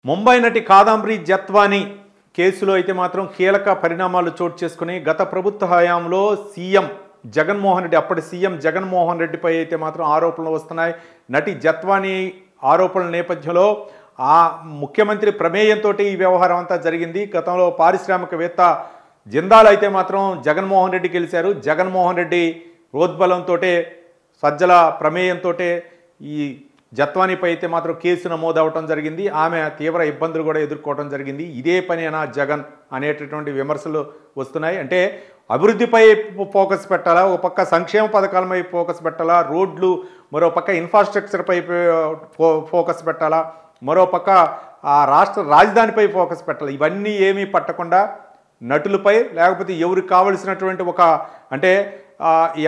ముంబై నటి కాదంబరి జత్వానీ కేసులో అయితే మాత్రం కీలక పరిణామాలు చోటు చేసుకుని గత ప్రభుత్వ హయాంలో సీఎం జగన్మోహన్ రెడ్డి అప్పటి సీఎం జగన్మోహన్ రెడ్డిపై అయితే మాత్రం ఆరోపణలు వస్తున్నాయి. నటి జత్వానీ ఆరోపణల నేపథ్యంలో ఆ ముఖ్యమంత్రి ప్రమేయంతో ఈ వ్యవహారం అంతా జరిగింది. గతంలో పారిశ్రామికవేత్త జిందాల్ అయితే మాత్రం జగన్మోహన్ రెడ్డి గెలిచారు. జగన్మోహన్ రెడ్డి ప్రోద్బలంతో సజ్జల ప్రమేయంతో ఈ జత్వానీపై అయితే మాత్రం కేసు నమోదవటం జరిగింది. ఆమె తీవ్ర ఇబ్బందులు కూడా ఎదుర్కోవడం జరిగింది. ఇదే పనేనా జగన్ అనేటటువంటి విమర్శలు వస్తున్నాయి. అంటే అభివృద్ధిపై ఫోకస్ పెట్టాలా, ఒక పక్క సంక్షేమ పథకాలపై ఫోకస్ పెట్టాలా, రోడ్లు, మరో పక్క ఇన్ఫ్రాస్ట్రక్చర్పై ఫోకస్ పెట్టాలా, మరో పక్క ఆ రాష్ట్ర రాజధానిపై ఫోకస్ పెట్టాలి. ఇవన్నీ ఏమీ పట్టకుండా నటులపై, లేకపోతే ఎవరికి కావలసినటువంటి ఒక అంటే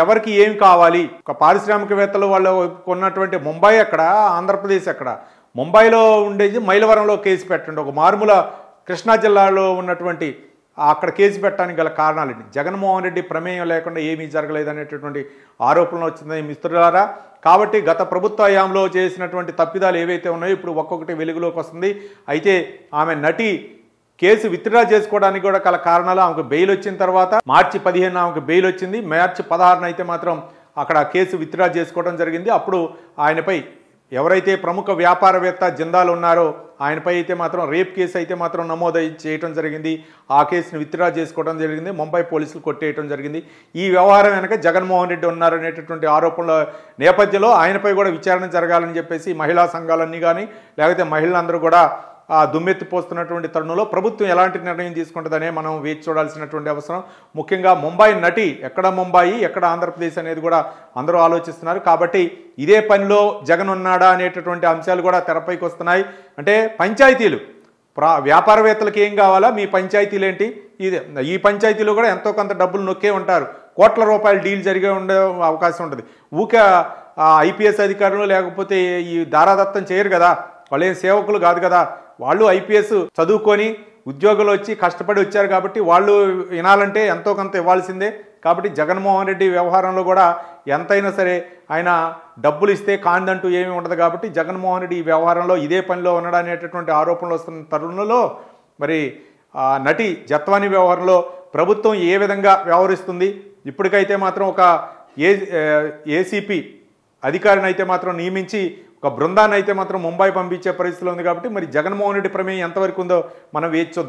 ఎవరికి ఏం కావాలి, ఒక పారిశ్రామికవేత్తలు వాళ్ళు కొన్నటువంటి ముంబై ఎక్కడ, ఆంధ్రప్రదేశ్ ఎక్కడ, ముంబైలో ఉండేది మైలవరంలో కేసు పెట్టండి, ఒక మారుమూల కృష్ణా జిల్లాలో ఉన్నటువంటి అక్కడ కేసు పెట్టడానికి గల కారణాలండి. జగన్మోహన్ రెడ్డి ప్రమేయం లేకుండా ఏమీ జరగలేదు అనేటటువంటి ఆరోపణలు వచ్చింది మిత్రులారా. కాబట్టి గత ప్రభుత్వ హయాంలో చేసినటువంటి తప్పిదాలు ఏవైతే ఉన్నాయో ఇప్పుడు ఒక్కొక్కటి వెలుగులోకి వస్తుంది. అయితే ఆమె నటి కేసు విత్డ్రా చేసుకోవడానికి కూడా గల కారణాలు, ఆమెకు బెయిల్ వచ్చిన తర్వాత మార్చి 15 ఆమెకు బెయిల్ వచ్చింది. మార్చి 16 అయితే మాత్రం అక్కడ కేసు విత్డ్రా చేసుకోవడం జరిగింది. అప్పుడు ఆయనపై ఎవరైతే ప్రముఖ వ్యాపారవేత్త జిందాల్ ఉన్నారో ఆయనపై అయితే మాత్రం రేప్ కేసు అయితే మాత్రం నమోదు చేయడం జరిగింది. ఆ కేసును విత్డ్రా చేసుకోవడం జరిగింది. ముంబై పోలీసులు కొట్టేయడం జరిగింది. ఈ వ్యవహారం వెనక జగన్మోహన్ రెడ్డి ఉన్నారనేటటువంటి ఆరోపణల నేపథ్యంలో ఆయనపై కూడా విచారణ జరగాలని చెప్పేసి మహిళా సంఘాలన్నీ కానీ, లేకపోతే మహిళలందరూ కూడా దుమ్మెత్తిపోస్తున్నటువంటి తరుణంలో ప్రభుత్వం ఎలాంటి నిర్ణయం తీసుకుంటుందనే మనం వేచి చూడాల్సినటువంటి అవసరం. ముఖ్యంగా ముంబై నటి ఎక్కడ ముంబాయి, ఎక్కడ ఆంధ్రప్రదేశ్ అనేది కూడా అందరూ ఆలోచిస్తున్నారు. కాబట్టి ఇదే పనిలో జగన్ ఉన్నాడా అనేటటువంటి అంశాలు కూడా తెరపైకి వస్తున్నాయి. అంటే పంచాయతీలు, వ్యాపారవేత్తలకు ఏం కావాలా, మీ పంచాయతీలు ఏంటి, ఈ పంచాయతీలో కూడా ఎంతో కొంత డబ్బులు నొక్కే ఉంటారు. కోట్ల రూపాయల డీల్ జరిగే ఉండే అవకాశం ఉంటుంది. ఊకే ఐపీఎస్ అధికారులు లేకపోతే ఈ దారాదత్తం చేయరు కదా, వాళ్ళు ఏం సేవకులు కాదు కదా, వాళ్ళు ఐపీఎస్ చదువుకొని ఉద్యోగులు వచ్చి కష్టపడి వచ్చారు కాబట్టి వాళ్ళు వినాలంటే ఎంతో కొంత ఇవ్వాల్సిందే. కాబట్టి జగన్మోహన్ రెడ్డి వ్యవహారంలో కూడా ఎంతైనా సరే ఆయన డబ్బులు ఇస్తే కాందంటూ ఏమీ ఉండదు. కాబట్టి జగన్మోహన్ రెడ్డి ఈ వ్యవహారంలో ఇదే పనిలో ఉన్నాడనేటటువంటి ఆరోపణలు వస్తున్న తరుణంలో మరి నటి జత్వానీ వ్యవహారంలో ప్రభుత్వం ఏ విధంగా వ్యవహరిస్తుంది, ఇప్పటికైతే మాత్రం ఒక ఏసీపీ అధికారిని అయితే మాత్రం నియమించి ఒక బృందాన్ని అయితే మాత్రం ముంబై పంపించే పరిస్థితిలో ఉంది. కాబట్టి మరి జగన్మోహన్ రెడ్డి ప్రమేయం ఎంతవరకు ఉందో మనం వేచి చూద్దాం.